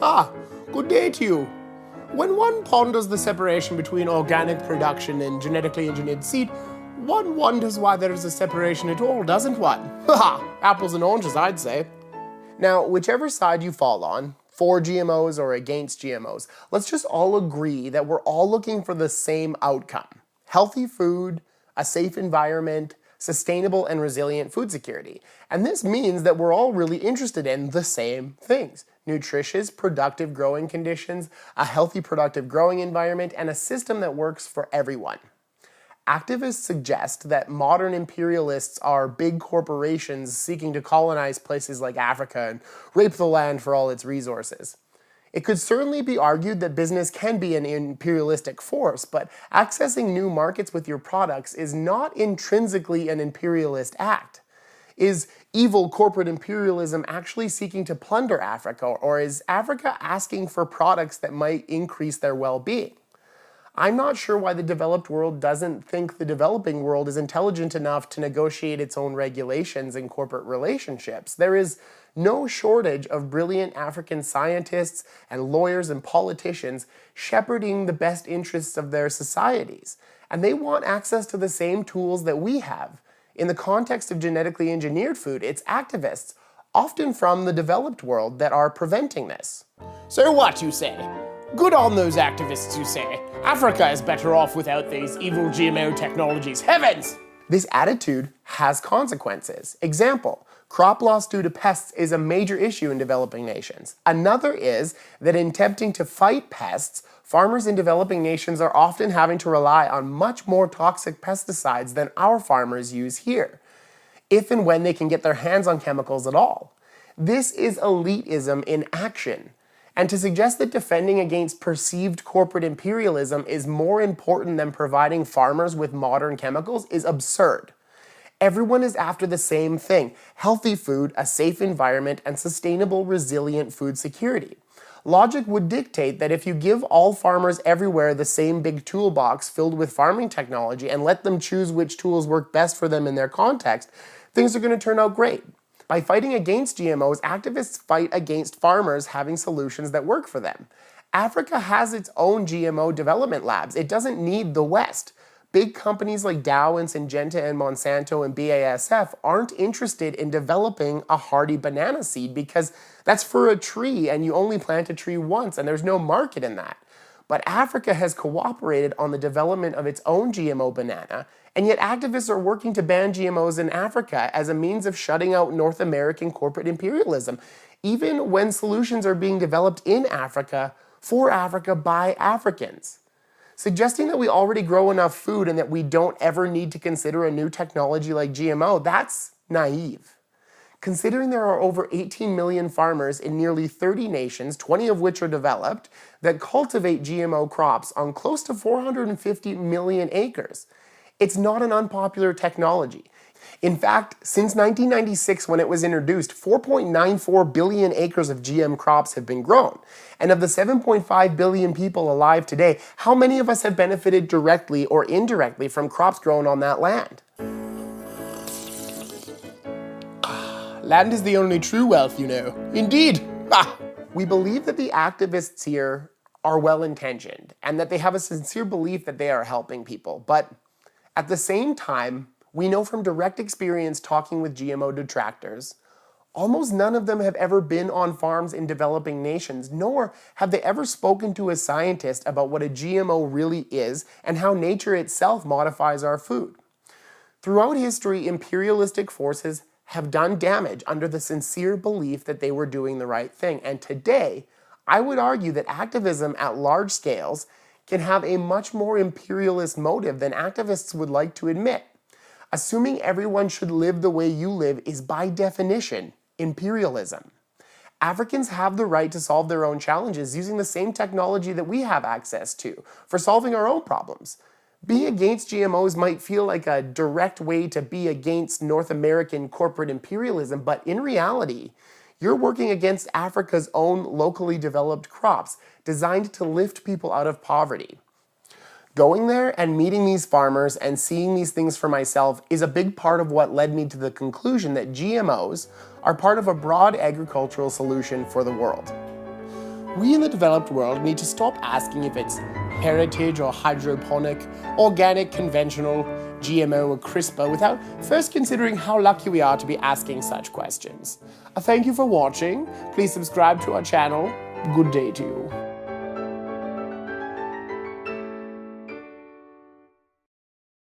Ah, good day to you. When one ponders the separation between organic production and genetically engineered seed, one wonders why there is a separation at all, doesn't one? Haha, apples and oranges, I'd say. Now, whichever side you fall on, for GMOs or against GMOs, let's just all agree that we're all looking for the same outcome. Healthy food, a safe environment, sustainable and resilient food security. And this means that we're all really interested in the same things. Nutritious, productive growing conditions, a healthy, productive growing environment, and a system that works for everyone. Activists suggest that modern imperialists are big corporations seeking to colonize places like Africa and rape the land for all its resources. It could certainly be argued that business can be an imperialistic force, but accessing new markets with your products is not intrinsically an imperialist act. Is evil corporate imperialism actually seeking to plunder Africa, or is Africa asking for products that might increase their well-being? I'm not sure why the developed world doesn't think the developing world is intelligent enough to negotiate its own regulations and corporate relationships. There is no shortage of brilliant African scientists and lawyers and politicians shepherding the best interests of their societies. And they want access to the same tools that we have. In the context of genetically engineered food, it's activists, often from the developed world, that are preventing this. So what, you say? Good on those activists, you say. Africa is better off without these evil GMO technologies. Heavens! This attitude has consequences. Example, crop loss due to pests is a major issue in developing nations. Another is that in attempting to fight pests, farmers in developing nations are often having to rely on much more toxic pesticides than our farmers use here, if and when they can get their hands on chemicals at all. This is elitism in action. And to suggest that defending against perceived corporate imperialism is more important than providing farmers with modern chemicals is absurd. Everyone is after the same thing: healthy food, a safe environment, and sustainable, resilient food security. Logic would dictate that if you give all farmers everywhere the same big toolbox filled with farming technology and let them choose which tools work best for them in their context, things are going to turn out great. By fighting against GMOs, activists fight against farmers having solutions that work for them. Africa has its own GMO development labs. It doesn't need the West. Big companies like Dow and Syngenta and Monsanto and BASF aren't interested in developing a hardy banana seed because that's for a tree and you only plant a tree once and there's no market in that. But Africa has cooperated on the development of its own GMO banana, and yet activists are working to ban GMOs in Africa as a means of shutting out North American corporate imperialism, even when solutions are being developed in Africa, for Africa, by Africans. Suggesting that we already grow enough food and that we don't ever need to consider a new technology like GMO, that's naive. Considering there are over 18 million farmers in nearly 30 nations, 20 of which are developed, that cultivate GMO crops on close to 450 million acres. It's not an unpopular technology. In fact, since 1996, when it was introduced, 4.94 billion acres of GM crops have been grown. And of the 7.5 billion people alive today, how many of us have benefited directly or indirectly from crops grown on that land? Land is the only true wealth, you know. Indeed! We believe that the activists here are well-intentioned and that they have a sincere belief that they are helping people. But at the same time, we know from direct experience talking with GMO detractors, almost none of them have ever been on farms in developing nations, nor have they ever spoken to a scientist about what a GMO really is and how nature itself modifies our food. Throughout history, imperialistic forces have done damage under the sincere belief that they were doing the right thing. And today, I would argue that activism at large scales can have a much more imperialist motive than activists would like to admit. Assuming everyone should live the way you live is by definition imperialism. Africans have the right to solve their own challenges using the same technology that we have access to for solving our own problems. Being against GMOs might feel like a direct way to be against North American corporate imperialism, but in reality, you're working against Africa's own locally developed crops designed to lift people out of poverty. Going there and meeting these farmers and seeing these things for myself is a big part of what led me to the conclusion that GMOs are part of a broad agricultural solution for the world. We in the developed world need to stop asking if it's heritage or hydroponic, organic, conventional, GMO or CRISPR without first considering how lucky we are to be asking such questions. Thank you for watching. Please subscribe to our channel. Good day to you.